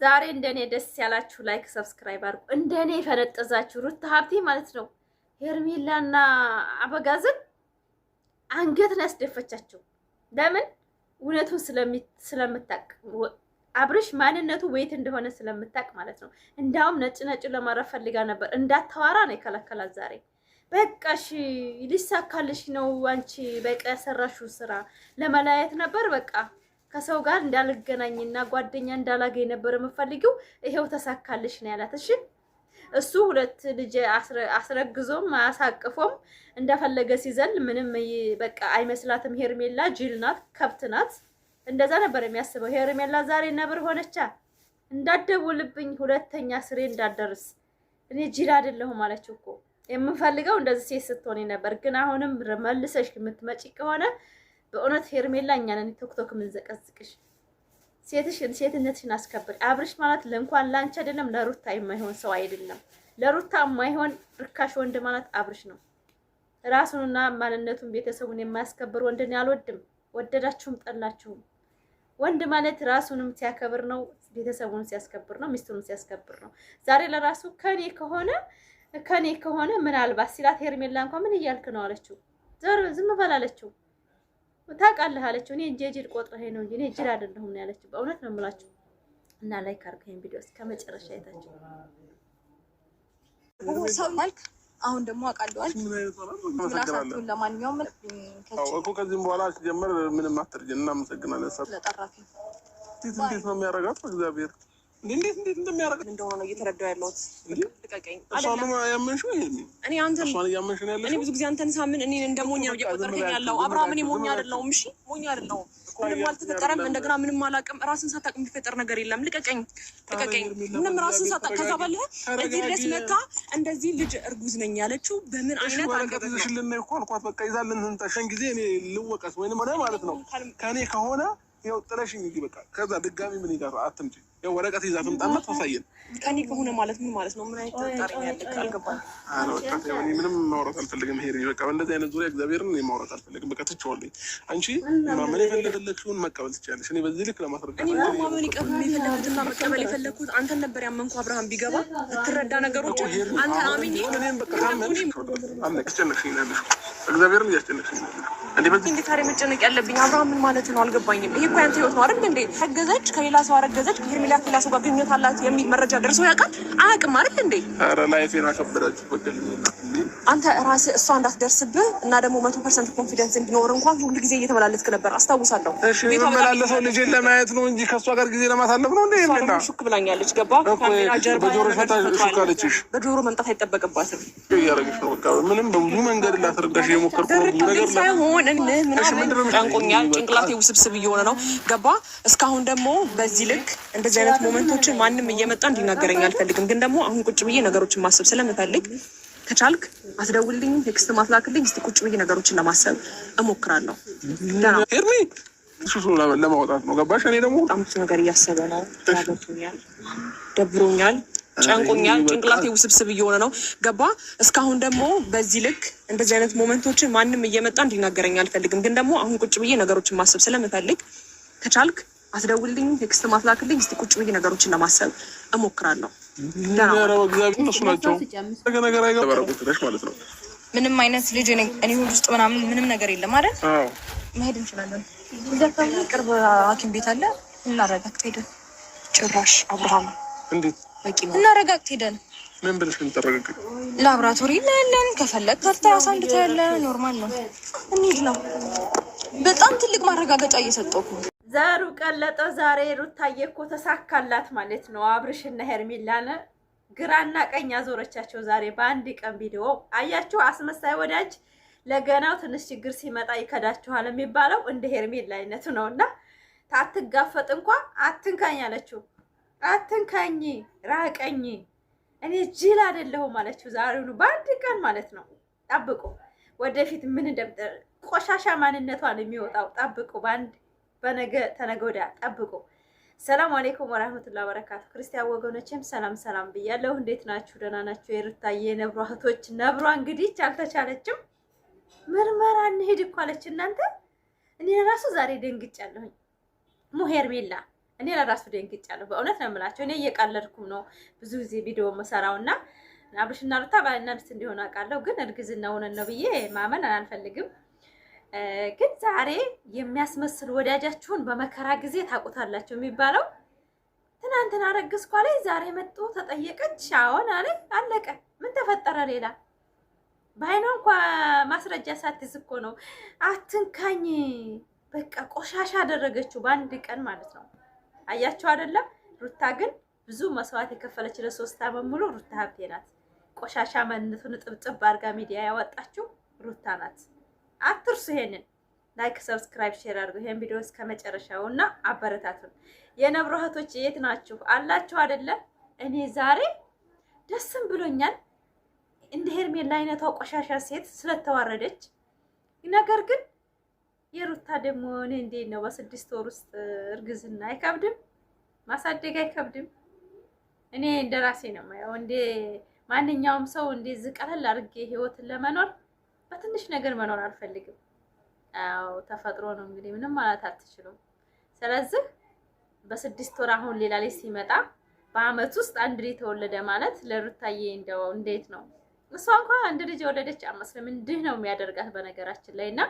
ዛሬ እንደኔ ደስ ያላችሁ ላይክ ሰብስክራይብ አድርጉ። እንደኔ ፈነጠዛችሁ ሩታ ሀብቴ ማለት ነው። ሄርሜላና አበጋዝን አንገትን ያስደፈቻቸው ለምን? እውነቱን ስለምታቅ አብርሽ ማንነቱ ወይት እንደሆነ ስለምታቅ ማለት ነው። እንዳውም ነጭ ለማረፍ ፈልጋ ነበር እንዳታዋራ ነው የከለከላት ዛሬ። በቃሽ ሊሳካልሽ ነው አንቺ በቃ ያሰራሽው ስራ ለመለያየት ነበር በቃ ከሰው ጋር እንዳልገናኝና ጓደኛ እንዳላገኝ ነበር የምፈልጊው ይሄው ተሳካልሽ ነው ያላት። እሺ እሱ ሁለት ልጅ አስረግዞም አሳቅፎም እንደፈለገ ሲዘል ምንም በቃ አይመስላትም። ሄርሜላ ጅል ናት፣ ከብት ናት። እንደዛ ነበር የሚያስበው። ሄርሜላ ዛሬ ነብር ሆነቻ። እንዳደውልብኝ ሁለተኛ ስሬ እንዳደርስ እኔ ጅል አይደለሁም አለች እኮ። የምፈልገው እንደዚህ ሴት ስትሆን ነበር። ግን አሁንም መልሰሽ የምትመጪ ከሆነ በእውነት ሄርሜላ እኛ ነን ቲክቶክ ምን ዘቀዝቅሽ። ሴትነትሽን አስከብር። አብርሽ ማለት ለእንኳን ላንቺ አይደለም ለሩታ የማይሆን ሰው አይደለም። ለሩታ የማይሆን ርካሽ ወንድ ማለት አብርሽ ነው። ራሱንና ማንነቱን ቤተሰቡን የማያስከብር ወንድን ያልወድም። ወደዳችሁም ጠላችሁም ወንድ ማለት ራሱንም ሲያከብር ነው፣ ቤተሰቡን ሲያስከብር ነው፣ ሚስቱን ሲያስከብር ነው። ዛሬ ለራሱ ከኔ ከሆነ ምናልባት ሲላት ሄርሜላ እንኳን ምን እያልክ ነው አለችው። ዝም በላለችው። ታውቃለህ አለችው። እኔ ጅል ቆጥረኸኝ ነው እንጂ እኔ ጅል አይደለሁም ነው ያለችው። በእውነት ነው የምላችሁ። እና ላይክ አድርገኝ ቪዲዮ እስከ መጨረሻ አይታችሁ ሰው ማለት አሁን ደግሞ አቃለዋል። ለማንኛውም እኮ ከዚህም በኋላ ሲጀምር ምንም አትርጅ። እናመሰግናለን። ለጠራፊ እንዴት ነው የሚያረጋት? እግዚአብሔር እንዴት እንደሚያረጋት እንደሆነ ነው እየተረዳው ያለሁት። ልቀቀኝ። እሷን ያመንሽው ይሄ እኔ አንተን እሷን ያመንሽው ያለሽ እኔ ብዙ ጊዜ አንተን ሳምን እኔ እንደሞኛ እየቆጠርከኝ ያለው አብርሃም፣ እኔ ሞኛ አይደለሁም። እሺ ሞኛ አይደለሁም። ምንም አልተፈጠረም። እንደገና ምንም አላውቅም። ራስን ሳታውቅ የሚፈጠር ነገር የለም። ልቀቀኝ። ምንም ራስን ሳታውቅ ከዛ ባለ እዚህ ድረስ መታ እንደዚህ ልጅ እርጉዝ ነኝ ያለችው በምን አይነት አልገባሽልን ነው እኮ አልኳት። በቃ ይዛልን እንታሸን ጊዜ እኔ ልወቀስ ወይንም ማለት ነው ከኔ ከሆነ ያው ጥለሽኝ እንጂ በቃ ከዛ ድጋሚ ምን ይጋር አትምጪ። ያው ወረቀት ይዛ ትምጣና ታሳየን። ከኔ ከሆነ ማለት ምን ማለት ነው? ምን አይነት ተጣጣሪ ያለክ አልገባኝ። በቃ እኔ ምንም ማውራት አልፈልግም። ሄሪ በቃ እንደዚህ አይነት ዙሪያ እግዚአብሔርን እኔ ማውራት አልፈልግም። በቃ ትቼዋለሁ። አንቺ ማመን የፈለገለችውን መቀበል ትችያለሽ። እኔ በዚህ ልክ ለማስረዳት እኔ ማመን የፈለኩትና መቀበል የፈለኩት አንተን ነበር ያመንኩ። አብርሃም ቢገባ ትረዳ ነገሮች አንተ አምኜ እኔም በቃ ታመንሽ አልነቅጨነቅሽኝ ያለሽ እግዚአብሔርን እያስጨነቅሽኝ ያለሽ እንዴ በዚህ እንዴት ታዲያ መጨነቅ ያለብኝ? አብርሃም ምን ማለት ነው? አልገባኝም። ይሄ እኮ ያንተ ህይወት ነው አይደል እንዴ? ረገዘች፣ ከሌላ ሰው አረገዘች፣ ሄርሜላ ከሌላ ሰው ጋር ግንኙነት አላት የሚል መረጃ ደርሶ ያውቃል? አያውቅም አይደል እንዴ? ኧረ ላይፌን አከበዳችሁ በደልኝ። አንተ ራስህ እሷ እንዳትደርስብህ እና ደግሞ 100% ኮንፊደንስ እንዲኖር እንኳን ሁሉ ጊዜ እየተመላለስክ ነበር አስታውሳለሁ። እሺ የምመላለሰው ልጄን ለማየት ነው እንጂ ከእሷ ጋር ጊዜ ለማሳለፍ ነው እንዴ? ሄርሜላ ሹክ ብላኛለች። ገባ ካሜራ ጀርባ በጆሮ ሹክ አለችሽ። በጆሮ መምጣት አይጠበቅባትም። እያደረግሽ ነው። በቃ ምንም በብዙ መንገድ ላስረዳሽ የሞከርኩ ነው ነገር ሳይሆን ምናምን ጨንቆኛል። ጭንቅላቴ ውስብስብ እየሆነ ነው። ገባ እስካሁን ደግሞ በዚህ ልክ እንደዚህ አይነት ሞመንቶችን ማንም እየመጣ እንዲናገረኝ አልፈልግም። ግን ደግሞ አሁን ቁጭ ብዬ ነገሮችን ማሰብ ስለምፈልግ ከቻልክ አስደውልልኝ፣ ቴክስት ማስላክልኝ። እስቲ ቁጭ ብዬ ነገሮችን ለማሰብ እሞክራለሁ። ሄርሜ እሱ ለማውጣት ነው። ገባሽ? እኔ ደግሞ በጣም ብዙ ነገር እያሰበ ነው። ዳቦኛል፣ ደብሮኛል፣ ጨንቆኛል። ጭንቅላቴ ውስብስብ እየሆነ ነው። ገባ እስካሁን ደግሞ በዚህ ልክ እንደዚህ አይነት ሞመንቶችን ማንም እየመጣ እንዲናገረኝ አልፈልግም። ግን ደግሞ አሁን ቁጭ ብዬ ነገሮችን ማሰብ ስለምፈልግ ከቻልክ አስደውልልኝ፣ ቴክስት ማስላክልኝ። እስቲ ቁጭ ብዬ ነገሮችን ለማሰብ እሞክራለሁ። እነሱ ናቸው ነገር አይገባረቁትሽ ማለት ነው። ምንም አይነት ልጅ እኔ ሆድ ውስጥ ምንም ነገር የለም አይደል? መሄድ እንችላለን። ቅርብ ሐኪም ቤት አለ። እናረጋግጥ ሄደን ጭራሽ አብርሃም እንዴት በቂ ነው። እናረጋግጥ ሄደን ምን ብለሽ እንጠረጋግጥ? ላብራቶሪ ያለን ከፈለግ አልትራሳውንድ ያለ ኖርማል ነው። እንሂድ ነው። በጣም ትልቅ ማረጋገጫ እየሰጠኩ ዛሩ ቀለጠ። ዛሬ ሩታዬ እኮ ተሳካላት ማለት ነው። አብርሽና ሄርሜላን ግራና ቀኝ አዞረቻቸው ዛሬ በአንድ ቀን ቪዲዮ። አያችሁ፣ አስመሳይ ወዳጅ ለገናው ትንሽ ችግር ሲመጣ ይከዳችኋል የሚባለው እንደ ሄርሜላ አይነቱ ነውና ታትጋፈጥ እንኳን አትንካኝ አለችው። አትንካኝ፣ ራቀኝ፣ እኔ ጅል አይደለሁም አለችው። ዛሬውኑ በአንድ ቀን ማለት ነው። ጠብቁ፣ ወደፊት ምን እንደምጠር ቆሻሻ ማንነቷን የሚወጣው ጠብቁ። በነገ ተነገ ወዲያ ጠብቁ። ሰላም አለይኩም ወራህመቱላሂ ወበረካቱ። ክርስቲያን ወገኖችም ሰላም ብያለሁ። እንዴት ናችሁ? ደህና ናችሁ? የሩታዬ ነብሯ እህቶች፣ ነብሯ እንግዲህ አልተቻለችም። ምርመራ እንሄድ እኮ አለች። እናንተ እኔ ራሱ ዛሬ ደንግጫለሁኝ። ሄርሜላ እኔ ለራሱ ደንግጫለሁ። በእውነት ነው የምላቸው። እኔ እየቀለድኩም ነው ብዙ ጊዜ ቪዲዮ መሰራውና አብርሽና ሩታ ባልና ሚስት እንዲሆኑ አውቃለሁ፣ ግን እርግዝናውን ነው ብዬ ማመን አልፈልግም። ግን ዛሬ የሚያስመስል ወዳጃችሁን በመከራ ጊዜ ታውቁታላችሁ የሚባለው ትናንትና አረግዝኩ አለኝ፣ ዛሬ መጡ ተጠየቀች፣ አዎን አለ፣ አለቀ። ምን ተፈጠረ ሌላ? በአይኗ እንኳ ማስረጃ ሳትይዝ እኮ ነው አትንካኝ፣ በቃ ቆሻሻ አደረገችው በአንድ ቀን ማለት ነው። አያችሁ አይደለም? ሩታ ግን ብዙ መስዋዕት የከፈለች ለ3 ዓመት ሙሉ ሩታ ሀብቴ ናት። ቆሻሻ ማንነቱን ጥብጥብ አድርጋ ሚዲያ ያወጣችው ሩታ ናት። አትርሱ። ይሄንን ላይክ፣ ሰብስክራይብ፣ ሼር አድርጉ ይሄን ቪዲዮ እስከ መጨረሻው እና አበረታቱን። የነብሩ እህቶች የት ናችሁ አላችሁ አይደለ? እኔ ዛሬ ደስም ብሎኛል እንደ ሄርሜላ አይነቷ ቆሻሻ ሴት ስለተዋረደች። ነገር ግን የሩታ ደግሞ እኔ እንዴት ነው በ6 ወር ውስጥ እርግዝና አይከብድም? ማሳደግ አይከብድም? እኔ እንደራሴ ነው የማየው። እንደ ማንኛውም ሰው እንደዚህ ቀለል አድርጌ ህይወትን ለመኖር በትንሽ ነገር መኖር አልፈልግም። አዎ ተፈጥሮ ነው እንግዲህ ምንም ማለት አትችሉም። ስለዚህ በ6 ወር አሁን ሌላ ላይ ሲመጣ በአመት ውስጥ አንድ ልጅ ተወለደ ማለት ለሩታዬ እንደው እንዴት ነው? እሷ እንኳን አንድ ልጅ የወለደች አመስለም እንዲህ ነው የሚያደርጋት በነገራችን ላይ እና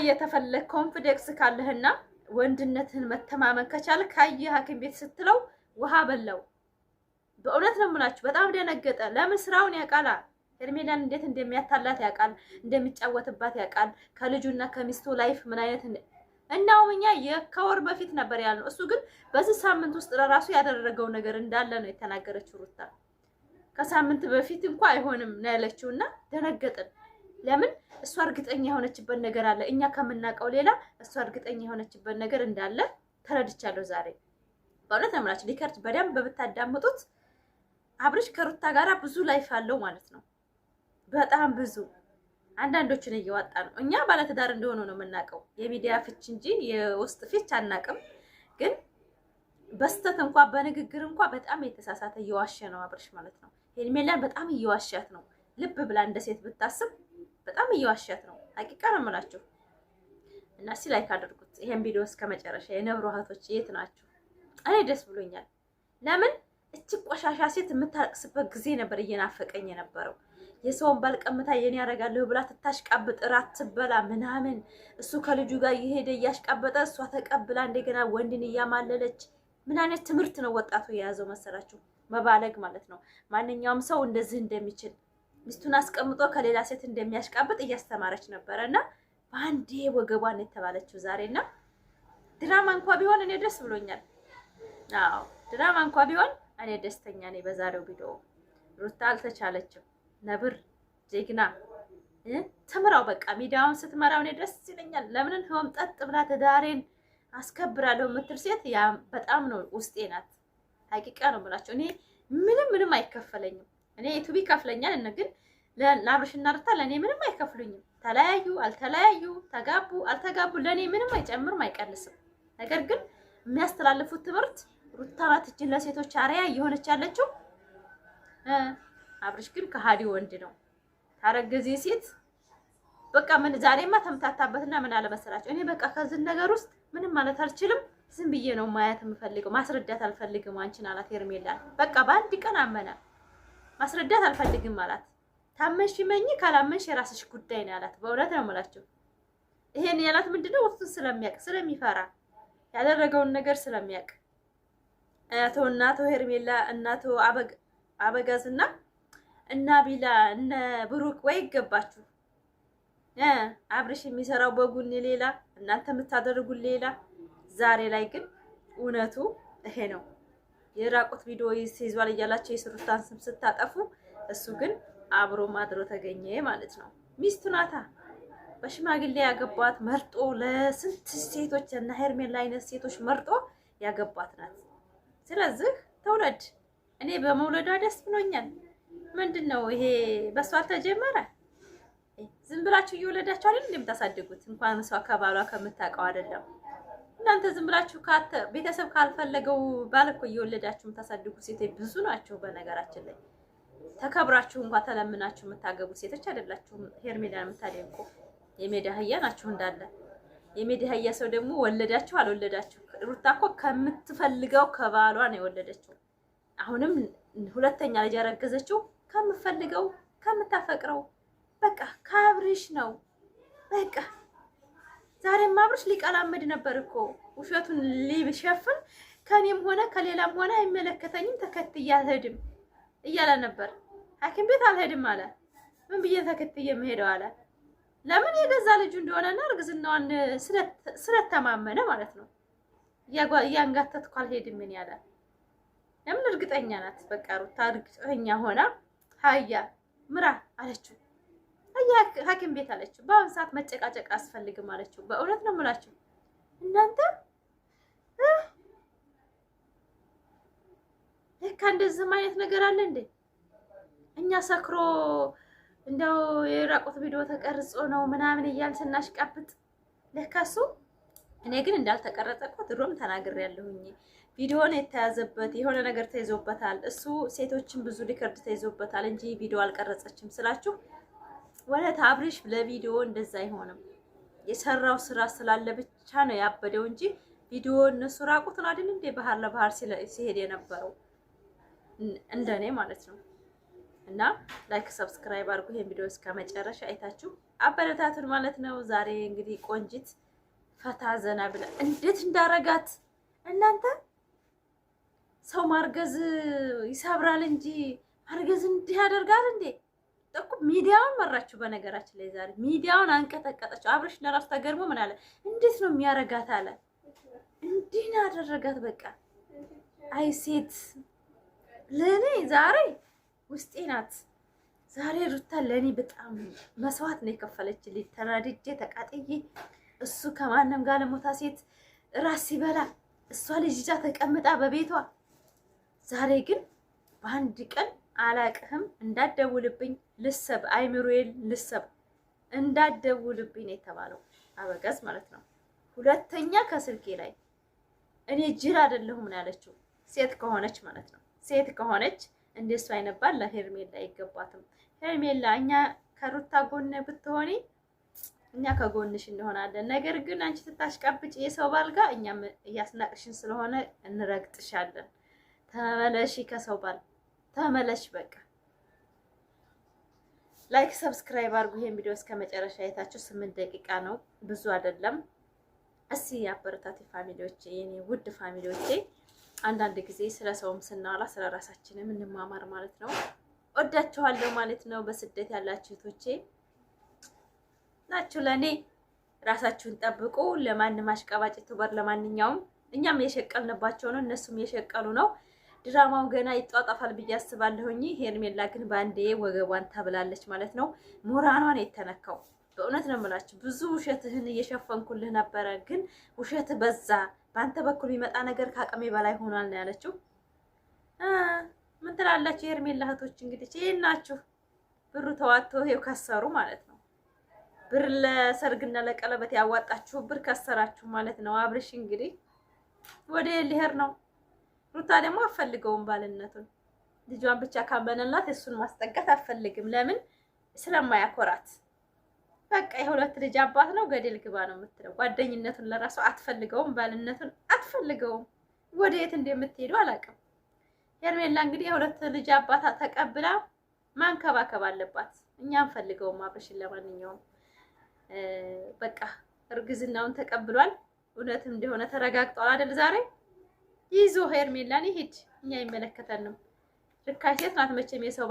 የተፈለግ ኮንፊደንስ ካለህና ወንድነትህን መተማመን ከቻለ ካየ ሐኪም ቤት ስትለው ውሃ በላው። በእውነት ነው የምላችሁ። በጣም ደነገጠ። ለምን? ስራውን ያውቃል። ሄርሜላን እንዴት እንደሚያታላት ያውቃል፣ እንደሚጫወትባት ያውቃል። ከልጁና ከሚስቱ ላይፍ ምን አይነት እናው እኛ ከወር በፊት ነበር ያልነው። እሱ ግን በዚህ ሳምንት ውስጥ ለራሱ ያደረገው ነገር እንዳለ ነው የተናገረችው ሩታ። ከሳምንት በፊት እንኳን አይሆንም ነው ያለችውና ደነገጥን። ለምን? እሷ እርግጠኛ የሆነችበት ነገር አለ። እኛ ከምናውቀው ሌላ እሷ እርግጠኛ የሆነችበት ነገር እንዳለ ተረድቻለሁ ዛሬ። በእውነት ነው የምላችሁ። ሊከርት በደንብ ብታዳምጡት አብርሽ ከሩታ ጋራ ብዙ ላይፍ አለው ማለት ነው። በጣም ብዙ አንዳንዶችን እየዋጣ ነው። እኛ ባለትዳር እንደሆኑ ነው የምናውቀው፣ የሚዲያ ፍች እንጂ የውስጥ ፍች አናውቅም። ግን በስተት እንኳን በንግግር እንኳን በጣም የተሳሳተ እየዋሸ ነው አብርሽ ማለት ነው። ሄርሜላን በጣም እየዋሻት ነው። ልብ ብላ እንደ ሴት ብታስብ በጣም እየዋሻት ነው። ሀቂቃ ነው የምላችሁ። እና እስኪ ላይክ አድርጉት ይሄን ቪዲዮ እስከ መጨረሻ። የነብሩ እህቶች የት ናችሁ? እኔ ደስ ብሎኛል። ለምን? እቺ ቆሻሻ ሴት የምታለቅስበት ጊዜ ነበር እየናፈቀኝ የነበረው። የሰውን ባልቀምታ የኔ ያደርጋለሁ ብላ ትታሽቃብጥ እራት ትበላ ምናምን፣ እሱ ከልጁ ጋር እየሄደ እያሽቃበጠ እሷ ተቀብላ እንደገና ወንድን እያማለለች። ምን አይነት ትምህርት ነው ወጣቱ የያዘው መሰላችሁ? መባለግ ማለት ነው። ማንኛውም ሰው እንደዚህ እንደሚችል ሚስቱን አስቀምጦ ከሌላ ሴት እንደሚያሽቃብጥ እያስተማረች ነበረና በአንዴ ወገቧን የተባለችው ዛሬና ድራማ እንኳ ቢሆን እኔ ደስ ብሎኛል። አዎ ድራማ እንኳ ቢሆን እኔ ደስተኛ ነኝ በዛሬው ቪዲዮ። ሩታ አልተቻለችም። ነብር ጀግና ትምራው። በቃ ሚዲያውን ስትመራው እኔ ደስ ይለኛል። ለምን ሆምጠጥ ብላ ትዳሬን አስከብራለሁ የምትል ሴት ያ በጣም ነው ውስጤ ናት። ሀቂቃ ነው የምላቸው። እኔ ምንም አይከፈለኝም። እኔ ዩቲዩብ ይከፍለኛል እና ግን ለአብርሽና ሩታ ለኔ ምንም አይከፍሉኝም። ተለያዩ አልተለያዩ፣ ተጋቡ አልተጋቡ ለኔ ምንም አይጨምርም አይቀንስም። ነገር ግን የሚያስተላልፉት ትምህርት ሩታ ናት እጅን ለሴቶች አርአያ እየሆነች ያለችው። አብርሽ ግን ከሃዲ ወንድ ነው። ታረገዘ ሴት በቃ ምን ዛሬማ ተምታታበትና ምን አለ መሰላችሁ፣ እኔ በቃ ከዚህ ነገር ውስጥ ምንም ማለት አልችልም። ዝም ብዬ ነው ማየት የምፈልገው። ማስረዳት አልፈልግም አንቺን አላት ሄርሜላ። በቃ በአንድ ቀን አመነ። ማስረዳት አልፈልግም አላት። ታመንሽ መኝ ካላመንሽ የራስሽ ጉዳይ ነው አላት። በእውነት ነው የምላችሁ። ይሄን ያላት ምንድነው? ወፍቱን ስለሚያውቅ ስለሚፈራ ያደረገውን ነገር ስለሚያውቅ እናቶ ሄርሜላ እናቶ አበጋዝና እና ቢላ እነ ብሩክ ወይ ይገባችሁ። አብርሽ የሚሰራው በጉን ሌላ፣ እናንተ የምታደርጉን ሌላ። ዛሬ ላይ ግን እውነቱ ይሄ ነው። የራቁት ቪዲዮ ይዟል እያላችሁ የስሩታን ስም ስታጠፉ፣ እሱ ግን አብሮ ማድሮ ተገኘ ማለት ነው። ሚስቱ ናታ በሽማግሌ ያገባት መርጦ ለስንት ሴቶች እና ሄርሜላ አይነት ሴቶች መርጦ ያገባት ናት። ስለዚህ ተውለድ። እኔ በመውለዷ ደስ ብሎኛል። ምንድነው ይሄ? በሷ ተጀመረ። ዝም ብላችሁ እየወለዳችሁ አይደል እንደምታሳድጉት? እንኳን እሷ ከባሏ ከምታውቀው አይደለም። እናንተ ዝም ብላችሁ ቤተሰብ ካልፈለገው ባል እኮ እየወለዳችሁ የምታሳድጉ ሴቶች ብዙ ናቸው። በነገራችን ላይ ተከብራችሁ እንኳን ተለምናችሁ የምታገቡ ሴቶች አይደላችሁም። ሄርሜላን የምታደንቁ የሜዳ አህያ ናችሁ እንዳለ። የሜዳ አህያ ሰው ደግሞ ወለዳችሁ አልወለዳችሁ ሩታ እኮ ከምትፈልገው ከባሏ ነው የወለደችው። አሁንም ሁለተኛ ልጅ ያረገዘችው ከምትፈልገው ከምታፈቅረው በቃ ከአብርሽ ነው። በቃ ዛሬም አብርሽ ሊቀላመድ ነበር እኮ ውሸቱን ሊሸፍን ከኔም ሆነ ከሌላም ሆነ አይመለከተኝም ተከትዬ አልሄድም እያለ ነበር። ሐኪም ቤት አልሄድም አለ። ምን ብዬ ተከትዬ የምሄደው አለ። ለምን የገዛ ልጁ እንደሆነና እርግዝናዋን ስለተማመነ ማለት ነው። እያንጋተትኩ አልሄድም ምን ያለ ለምን እርግጠኛ ናት። በቃ ሩታ እርግጠኛ ሆና ሀያ ምራ አለችው። ሐኪም ቤት አለችው። በአሁን ሰዓት መጨቃጨቅ አስፈልግም አለችው። በእውነት ነው የምላችሁ እናንተ ለካ እንደዚህም አይነት ነገር አለ እንዴ? እኛ ሰክሮ እንደው የራቁት ቪዲዮ ተቀርጾ ነው ምናምን እያል ስናሽቃብጥ ለካሱ እኔ ግን እንዳልተቀረጸ እኮ ድሮም ተናግሬያለሁኝ። ቪዲዮን የተያዘበት የሆነ ነገር ተይዞበታል። እሱ ሴቶችን ብዙ ሪከርድ ተይዞበታል እንጂ ቪዲዮ አልቀረጸችም ስላችሁ ወለት አብርሽ ለቪዲዮ እንደዛ አይሆንም። የሰራው ስራ ስላለ ብቻ ነው ያበደው እንጂ ቪዲዮ እነሱ ራቁትን አይደል እንዴ ባህር ለባህር ሲሄድ የነበረው እንደኔ ማለት ነው። እና ላይክ ሰብስክራይብ አድርጉ። ይሄን ቪዲዮ እስከ መጨረሻ አይታችሁ አበረታቱን ማለት ነው። ዛሬ እንግዲህ ቆንጂት ፈታ ዘና ብላ እንዴት እንዳረጋት እናንተ። ሰው ማርገዝ ይሰብራል እንጂ ማርገዝ እንዲህ ያደርጋል እንዴ? እኮ ሚዲያውን መራችሁ። በነገራችን ላይ ዛሬ ሚዲያውን አንቀጠቀጠችው። አብርሽ ለራሱ ተገርሞ ምን አለ? እንዴት ነው የሚያረጋት አለ። እንዲህ ነው ያደረጋት። በቃ አይ ሴት ለኔ ዛሬ ውስጤ ናት። ዛሬ ሩታ ለኔ በጣም መስዋዕት ነው የከፈለችልኝ። ተናድጄ ተቃጥዬ እሱ ከማንም ጋር ለሞታ ሴት ራስ ሲበላ እሷ ልጅ ይዛ ተቀምጣ በቤቷ። ዛሬ ግን በአንድ ቀን አላቅህም እንዳደውልብኝ ልሰብ አይምሮዬን ልሰብ እንዳደውልብኝ ነው የተባለው። አበጋዝ ማለት ነው። ሁለተኛ ከስልኬ ላይ እኔ ጅል አይደለሁም ነው ያለችው። ሴት ከሆነች ማለት ነው። ሴት ከሆነች እንደሱ አይነባል ለሄርሜላ አይገባትም። ሄርሜላ እኛ ከሩታ ጎን ብትሆኒ እኛ ከጎንሽ እንሆናለን። ነገር ግን አንቺ ትታሽቃብጪ የሰው ባል ጋር እኛም እያስናቅሽን ስለሆነ እንረግጥሻለን። ተመለሺ፣ ከሰው ባል ተመለሽ። በቃ ላይክ ሰብስክራይብ አድርጉ። ይሄን ቪዲዮ እስከ መጨረሻ አይታችሁ 8 ደቂቃ ነው፣ ብዙ አይደለም። እስኪ አበረታቲ ፋሚሊዎቼ፣ የኔ ውድ ፋሚሊዎቼ። አንዳንድ ጊዜ ስለ ሰውም ስናወራ ስለ ራሳችንም እንማማር ማለት ነው። ወዳችኋለሁ ማለት ነው። በስደት ያላችሁ እህቶቼ ናችሁ ለኔ። ራሳችሁን ጠብቁ። ለማንም አሽቃባጭ ዩቲዩበር ለማንኛውም እኛም የሸቀልንባቸው ነው፣ እነሱም የሸቀሉ ነው። ድራማው ገና ይጧጣፋል ብዬ አስባለሁኝ። ሄርሜላ ግን ባንዴ ወገቧን ታብላለች ማለት ነው። ሞራኗን የተነካው በእውነት ነው የምላችሁ። ብዙ ውሸትህን እየሸፈንኩልህ ነበረ፣ ግን ውሸት በዛ። በአንተ በኩል የሚመጣ ነገር ከአቅሜ በላይ ሆኗል ነው ያለችው። ምን ትላላችሁ የሄርሜላ እህቶች? እንግዲህ ይሄን ናችሁ። ብሩ ተዋጥቶ ይሄው ከሰሩ ማለት ነው። ብር ለሰርግና ለቀለበት ያዋጣችሁ ብር ከሰራችሁ ማለት ነው። አብርሽ እንግዲህ ወደ ሊሄድ ነው። ሩታ ደግሞ አትፈልገውም ባልነቱን። ልጇን ብቻ ካመነላት እሱን ማስጠጋት አትፈልግም። ለምን? ስለማያኮራት። በቃ የሁለት ልጅ አባት ነው፣ ገደል ግባ ነው የምትለው። ጓደኝነቱን ለራሱ አትፈልገውም፣ ባልነቱን አትፈልገውም። ወደ የት እንደምትሄዱ አላውቅም። ሄርሜላ እንግዲህ የሁለት ልጅ አባት ተቀብላ ማንከባከብ አለባት። እኛ አንፈልገውም አብርሽን። ለማንኛውም በቃ እርግዝናውን ተቀብሏል። እውነትም እንደሆነ ተረጋግጧል አይደል? ዛሬ ይዞ ሄርሜላን ይሄድ፣ እኛ አይመለከተንም። ርካሽ ሴት ናት መቼም የሰው